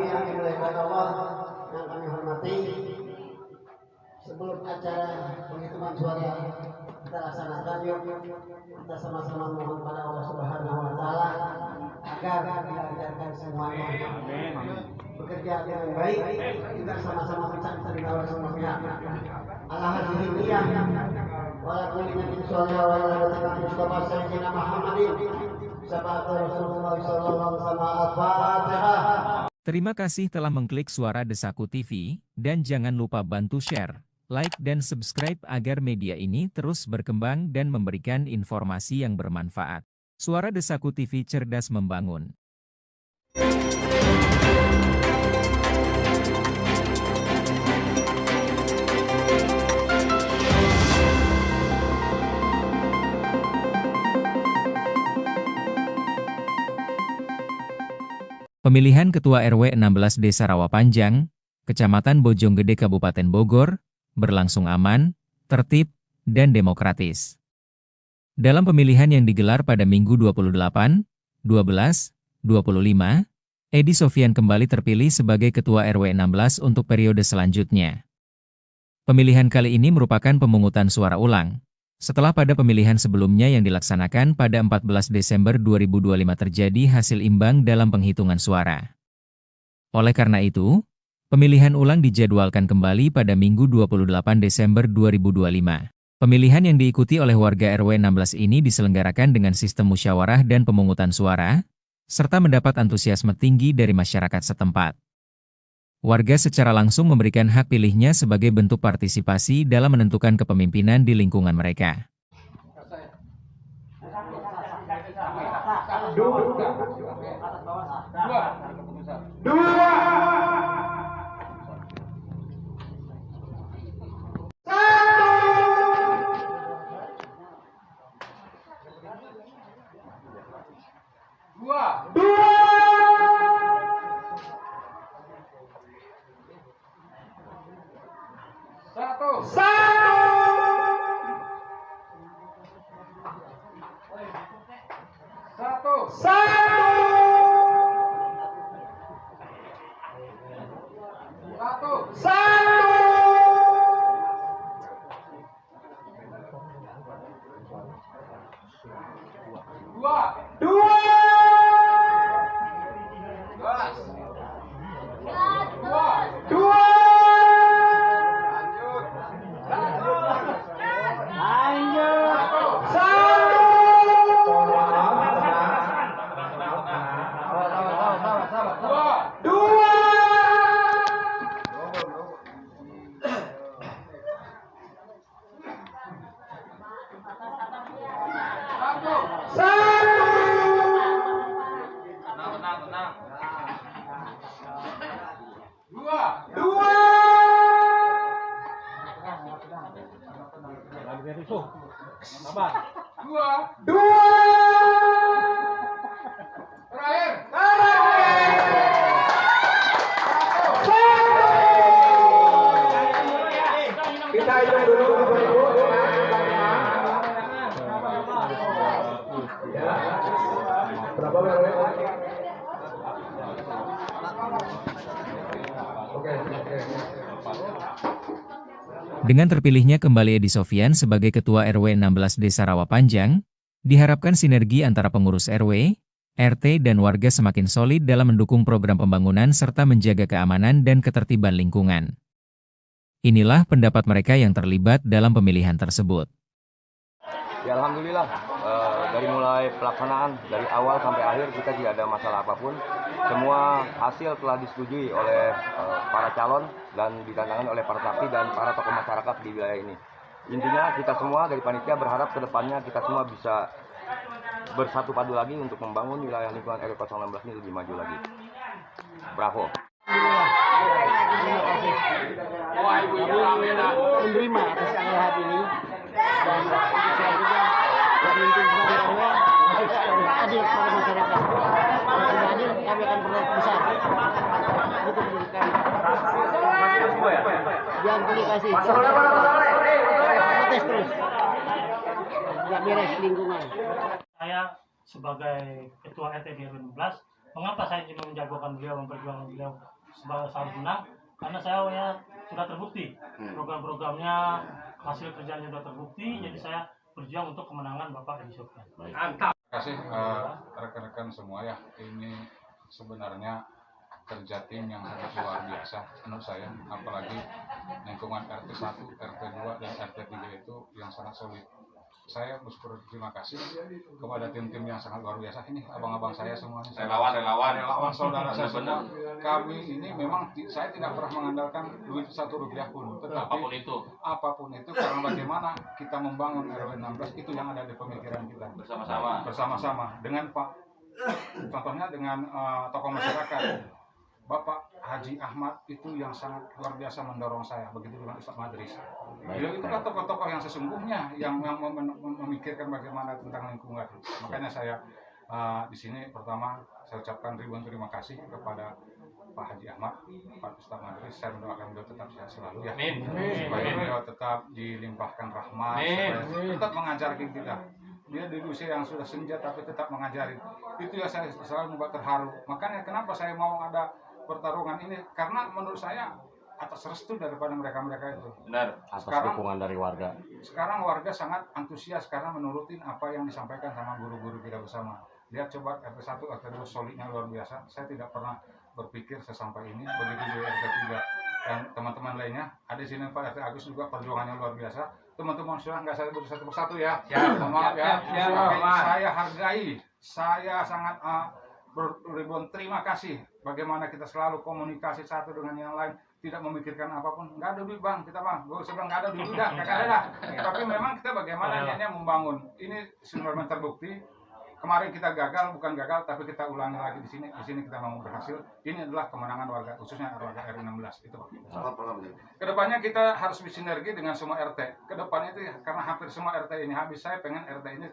yang dimuliakan Allah, yang kami hormati, sebelum acara penghitungan suara kita laksanakan, yuk kita sama-sama mohon pada Allah Subhanahu wa Ta'ala agar dilancarkan semuanya, bekerja dengan baik, kita sama-sama bisa diterima oleh semua pihak. Alhamdulillah, walaupun insyaallah walaupun Mustafa Sayyidina Muhammadin sabatu Rasulullah sallallahu alaihi wasallam. Al-Fatihah. Terima kasih telah mengklik Suara Desaku TV, dan jangan lupa bantu share, like dan subscribe agar media ini terus berkembang dan memberikan informasi yang bermanfaat. Suara Desaku TV, cerdas membangun. Pemilihan Ketua RW 16 Desa Rawapanjang, Kecamatan Bojonggede Kabupaten Bogor, berlangsung aman, tertib, dan demokratis. Dalam pemilihan yang digelar pada Minggu 28, 12, 25, Edi Sofyan kembali terpilih sebagai Ketua RW 16 untuk periode selanjutnya. Pemilihan kali ini merupakan pemungutan suara ulang, setelah pada pemilihan sebelumnya yang dilaksanakan pada 14 Desember 2025 terjadi hasil imbang dalam penghitungan suara. Oleh karena itu, pemilihan ulang dijadwalkan kembali pada Minggu 28 Desember 2025. Pemilihan yang diikuti oleh warga RW 16 ini diselenggarakan dengan sistem musyawarah dan pemungutan suara, serta mendapat antusiasme tinggi dari masyarakat setempat. Warga secara langsung memberikan hak pilihnya sebagai bentuk partisipasi dalam menentukan kepemimpinan di lingkungan mereka. Kita hitung dulu berapa RW? Dengan terpilihnya kembali Edi Sofyan sebagai Ketua RW 16 Desa Rawapanjang, diharapkan sinergi antara pengurus RW, RT dan warga semakin solid dalam mendukung program pembangunan serta menjaga keamanan dan ketertiban lingkungan. Inilah pendapat mereka yang terlibat dalam pemilihan tersebut. Ya, alhamdulillah, dari mulai pelaksanaan dari awal sampai akhir kita tidak ada masalah apapun. Semua hasil telah disetujui oleh para calon dan ditantangkan oleh para saksi dan para tokoh masyarakat di wilayah ini. Intinya kita semua dari panitia berharap ke depannya kita semua bisa bersatu padu lagi untuk membangun wilayah lingkungan RW 016 ini lebih maju lagi. Bravo. Menerima atas arahan ini dan saya juga memimpin sebagai RW adil kepada masyarakat. Kalau tidak adil kami akan berbuat besar. Itu menurut kami. Jangan komunikasi. Protes terus. Tidak beres lingkungan. Saya sebagai Ketua RT RW 16, mengapa saya ingin menjagokan beliau, memperjuangkan beliau sebagai sangat senang karena saya ya sudah terbukti program-programnya, hasil kerjanya sudah terbukti, jadi saya berjuang untuk kemenangan Bapak Edi Sofyan. Terima kasih rekan-rekan semua ya. Ini sebenarnya kerja tim yang sangat luar biasa menurut saya, apalagi lingkungan RT 1, RT 2, dan RT 3 itu yang sangat solid. Saya berterima kasih kepada tim-tim yang sangat luar biasa. Ini abang-abang saya semua, relawan saudara saya semua. Kami ini memang saya tidak pernah mengandalkan duit 1 rupiah pun, tetapi apapun itu karena bagaimana kita membangun RW 16 itu yang ada di pemikiran kita bersama-sama dengan Pak, contohnya dengan tokoh masyarakat Bapak Haji Ahmad itu yang sangat luar biasa mendorong saya, begitu dengan Ustaz Madris. Beliau itu kan tokoh-tokoh yang sesungguhnya yang memikirkan bagaimana tentang lingkungan. Makanya saya di sini pertama saya ucapkan ribuan terima kasih kepada Pak Haji Ahmad, Pak Ustaz Madris. Saya mendoakan beliau tetap sehat selalu ya. Supaya beliau tetap dilimpahkan rahmat, supaya tetap mengajarkan kita. Dia di usia yang sudah senja tapi tetap mengajari. Itu yang saya selalu membuat terharu. Makanya kenapa saya mau ada pertarungan ini, karena menurut saya atas restu daripada mereka-mereka itu. Benar. Atas dukungan dari warga. Sekarang warga sangat antusias karena menurutin apa yang disampaikan sama guru-guru kita bersama. Lihat coba RT 1, RT 2 solidnya luar biasa. Saya tidak pernah berpikir sesampai ini. Begitu di RT 3 dan teman-teman lainnya. Ada di sini Pak RT Agus juga perjuangannya luar biasa. Teman-teman sudah nggak saya sebut satu persatu ya. Maaf ya. Saya hargai. Saya sangat beribuan terima kasih bagaimana kita selalu komunikasi satu dengan yang lain, tidak memikirkan apapun. Nggak ada duit bang, kita bang, gue sebelum nggak ada duit udah, nggak ada dah. Tapi memang kita bagaimana niatnya membangun. Ini sebenarnya terbukti. Kemarin kita gagal, bukan gagal, tapi kita ulangi lagi di sini. Di sini kita mau berhasil. Ini adalah kemenangan warga, khususnya warga RW 16 itu. Kedepannya kita harus bersinergi dengan semua RT. Kedepannya itu karena hampir semua RT ini habis, saya pengen RT ini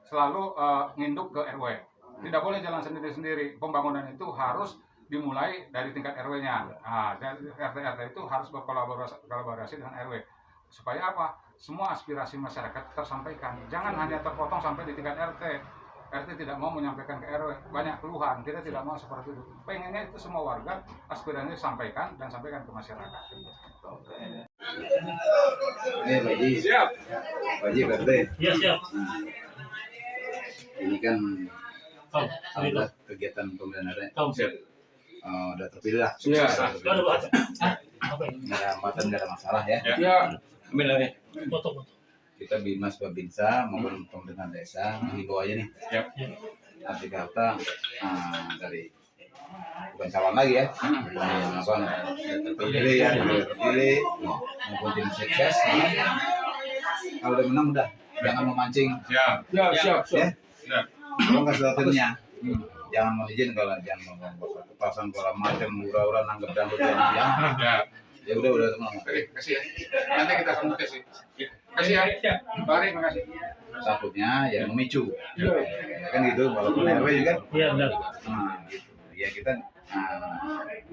selalu nginduk ke RW. Tidak boleh jalan sendiri-sendiri. Pembangunan itu harus dimulai dari tingkat RW-nya. Nah, RT-RT itu harus berkolaborasi dengan RW. Supaya apa? Semua aspirasi masyarakat tersampaikan. Jangan hanya terpotong sampai di tingkat RT. RT tidak mau menyampaikan ke RW. Banyak keluhan. Kita tidak mau seperti itu. Pengennya itu semua warga aspirasinya sampaikan dan sampaikan ke masyarakat. Pak Haji. Siap. Pak Haji, RT. Iya, siap. Ini kan ada kegiatan pemilihan RT. Udah terpilih lah. Nggak ada hambatan, nggak ada masalah ya. Ambil lagi. Kita Bimas Babinsa maupun pemerintahan desa menghimbau aja nih. Arti kata dari bukan calon lagi ya, terpilih ya, terpilih maupun tim sukses. Kalau udah menang udah jangan memancing. Siap. Kalau nggak sesuatunya, jangan mau izin kalau jangan mau pasang pola macam ura-ura nanggep dangdut ya udah teman. Kasih ya. Nanti kita akan kasih. Kasih ya. Mari, makasih. Takutnya ya memicu. Ya kan gitu, walaupun RW juga. Iya benar. Gitu. Ya kita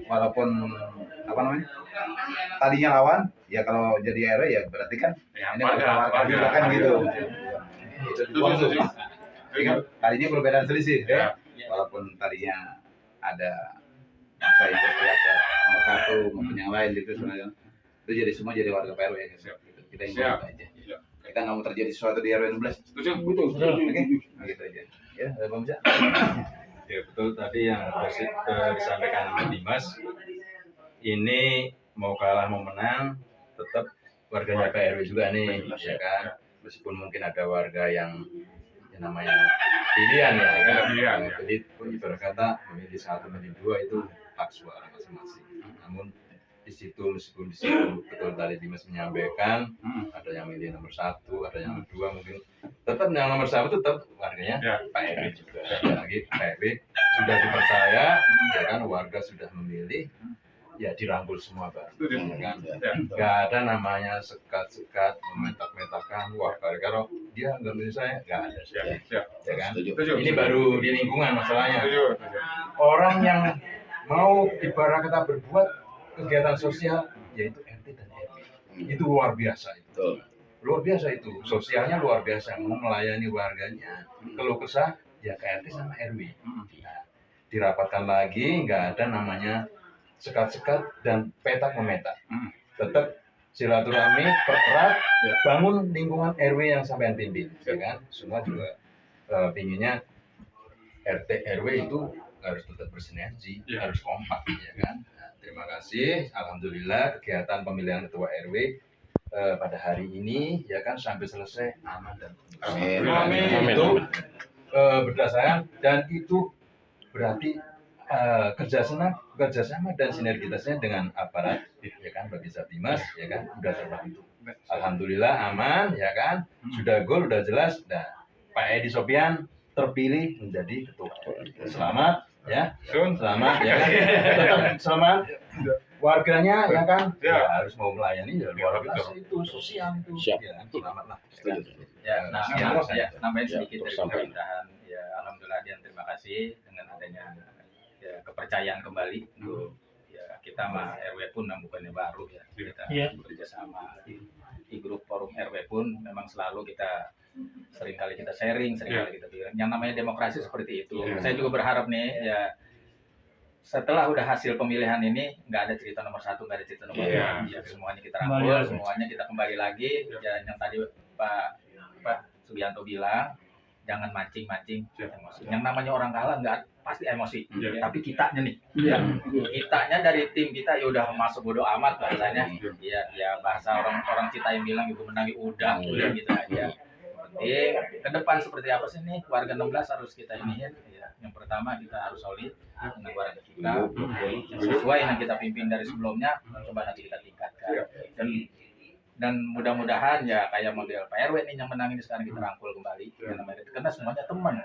walaupun apa namanya? Tadinya lawan, ya kalau jadi RW ya berarti kan ini warga juga kan gitu. Itu dibuang. Tadinya perbedaan selisih, ya. Walaupun tadinya ada masa yang berpihak ke nomor 1 maupun yang lain gitu, itu jadi semua jadi warga PRW ya. Kita ingin aja. Kita nggak mau terjadi sesuatu di RW 16. Betul. Oke, gitu aja. Ya, Bang Bisa. Ya betul tadi yang disampaikan Dimas. Ini mau kalah mau menang, tetap warganya PRW juga nih, ya kan. Meskipun mungkin ada warga yang namanya pilihan ya, jadi ibarat kata memilih 1, memilih 2 itu hak suara masing-masing. Namun meskipun di situ betul tadi Dimas menyampaikan ada yang milih nomor 1, ada yang nomor 2, mungkin tetap yang nomor 1 tetap warganya Pak RW juga. Lagi Pak RW sudah dipercaya, ya kan, warga sudah memilih, ya dirangkul semua Pak. Kan? Gak ada namanya sekat-sekat memetak-metakan, wah kalau dia nggak milih saya, nggak ada. Ya kan? Ini baru di lingkungan masalahnya. Orang yang mau ibarat kata berbuat kegiatan sosial, yaitu RT dan RW. Itu luar biasa itu. Luar biasa itu. Sosialnya luar biasa, mau melayani warganya. Kalau kesah, ya ke RT sama RW. Nah, dirapatkan lagi, nggak ada namanya sekat-sekat dan petak memeta. Tetap silaturahmi, pererat, bangun lingkungan RW yang sampean pimpin, ya kan? Semua juga pinginnya RT RW itu harus tetap bersinergi, harus kompak, ya kan? Nah, terima kasih, alhamdulillah kegiatan pemilihan ketua RW pada hari ini, ya kan, sampai selesai aman dan kondusif. Amin. Itu berdasarkan dan itu berarti kerjasama dan sinergitasnya dengan aparat, ya kan, Babinsa Bimas, ya kan, udah terbantu. Alhamdulillah aman, ya kan, sudah goal, udah jelas. Nah, Pak Edi Sopian terpilih menjadi ketua. Selamat, ya, selamat, ya kan, tetap selamat. Warganya, ya kan, ya, harus mau melayani, ya luar biasa itu sosial itu. Ya, selamat lah. Ya, nambahin sedikit dari pemerintahan. Ya, alhamdulillah dan terima kasih dengan adanya ya, kepercayaan kembali untuk ya kita mah RW pun bukannya baru ya, kita bekerja sama di grup forum RW pun memang selalu kita seringkali kita sharing, seringkali kita bilang yang namanya demokrasi seperti itu. Saya juga berharap nih ya setelah udah hasil pemilihan ini nggak ada cerita nomor 1, nggak ada cerita nomor 2, ya semuanya kita rangkul, semuanya kita kembali lagi. Ya, yang tadi Pak Subianto bilang jangan mancing-mancing emosi. Yang namanya orang kalah nggak pasti emosi, tapi kitanya nih, kitanya dari tim kita ya udah masuk bodo amat bahasanya. Ya bahasa orang kita yang bilang ibu menangi udah gitu aja. Penting ke depan seperti apa sih nih warga 16 harus kita iniin. Ya, yang pertama kita harus solid dengan warga kita, sesuai yang kita pimpin dari sebelumnya, coba nanti kita tingkatkan. Dan mudah-mudahan ya kayak model Pak RW nih yang menang ini sekarang kita rangkul kembali, karena semuanya teman.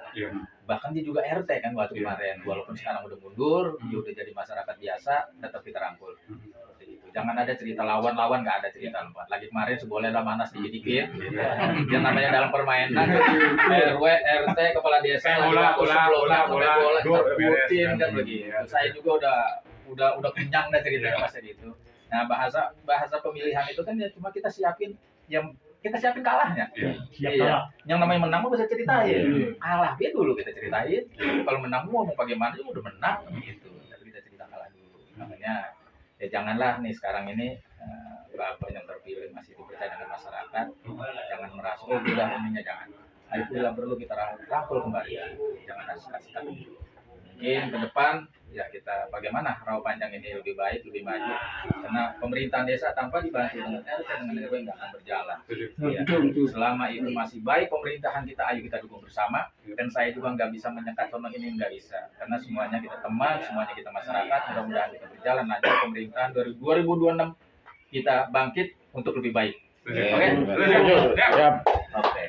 Bahkan dia juga RT kan waktu kemarin, walaupun sekarang udah mundur, dia udah jadi masyarakat biasa, tetap kita rangkul. Seperti itu. Jangan ada cerita lawan-lawan, nggak ada cerita lawan. Lagi kemarin seboleh lah manas dikit-dikit. Yang namanya dalam permainan RW, RT, kepala desa bola terputin kan begitu. Saya juga udah kenyang dah ceritanya masa itu. Nah, bahasa pemilihan itu kan ya cuma kita siapin kalahnya. Iya. Yang namanya menang mah bisa ceritain. Kalah dia dulu kita ceritain. Kalau menang mau bagaimana itu udah menang gitu. Tapi kita cerita kalah dulu. Makanya ya janganlah nih sekarang ini Bapak yang terpilih masih dipercaya dengan masyarakat. Jangan merasa bilang ininya jangan. Itu yang perlu kita rangkul kembali. Jangan asik-asikan. Mungkin ke depan ya kita bagaimana Rawapanjang ini lebih baik, lebih maju, karena pemerintahan desa tanpa dibantu dengan RT dengan RW nggak akan berjalan. Ya, selama itu masih baik pemerintahan kita, ayo kita dukung bersama. Dan saya juga nggak bisa menyekat sama ini, nggak bisa, karena semuanya kita teman, semuanya kita masyarakat. Mudah-mudahan kita berjalan lancar pemerintahan 2026 kita bangkit untuk lebih baik. Oke. Siap. Oke.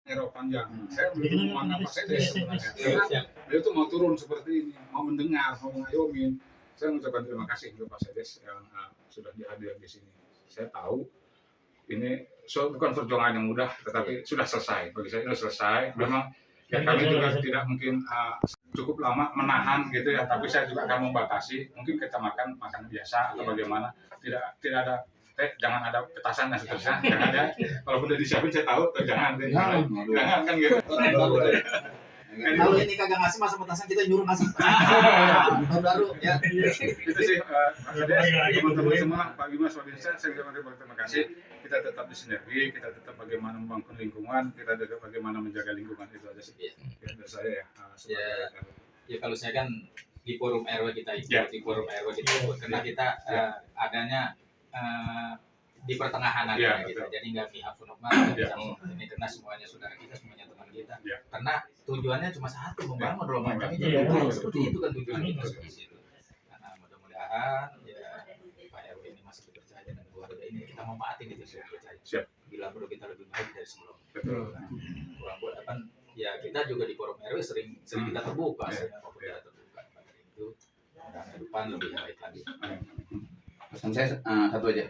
Panjang. Saya belum mana Pak Sedes sebenarnya. Karena dia tuh mau turun seperti ini, mau mendengar, mau mengayomin. Saya mengucapkan terima kasih kepada Pak Sedes yang sudah hadir di sini. Saya tahu ini bukan perjuangan yang mudah, tetapi sudah selesai. Bagi saya sudah selesai. Memang ya kami juga tidak mungkin cukup lama menahan gitu ya, tapi saya juga akan membatasi. Mungkin kita makan biasa atau bagaimana. Tidak ada jangan ada petasan dan seterusnya, jangan ya. Kalau udah disiapin saya tahu, jangan kan gitu. Kalau ini kagak ngasih masa petasan kita nyuruh ngasih. Baru ya. Itu sih teman-teman semua, Pak Bimas, Pak Binsa, saya ucapkan terima kasih. Kita tetap disinergi, kita tetap bagaimana membangun lingkungan, kita tetap bagaimana menjaga lingkungan, itu aja sih. Ya, dari saya ya. Ya kalau saya kan di forum RW kita ikut, di forum RW kita ikut, karena kita adanya di pertengahan aja gitu. Jadi nggak pihak Sunokma ini, karena semuanya saudara kita, semuanya teman kita. Karena tujuannya cuma satu, membangun Rawapanjang ini jadi baik, seperti itu kan tujuan kita di situ. Karena mudah-mudahan ya Pak RW ini masih dipercaya dan keluarga ini kita manfaatin itu sih percaya. Bila perlu kita lebih baik dari sebelumnya. Kan ya kita juga di forum RW sering kita terbuka, sering kita terbuka pada itu. Dan ke depan lebih baik lagi. Pesan saya satu aja.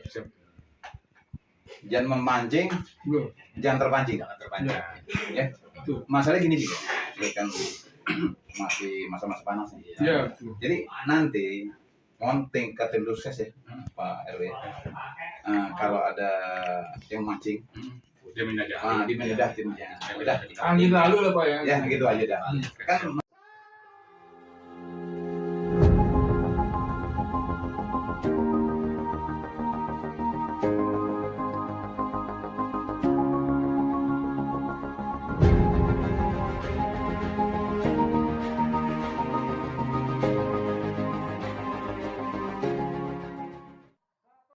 Jangan memancing, jangan terpancing. Ya. Masalahnya gini juga, kan masih masa-masa panas nih. Jadi nanti mohon tingkat tim sukses ya, Pak RW. Kalau ada yang mancing, dia timnya udah. Angin lalu lah Pak ya. Ya gitu aja dah. Kan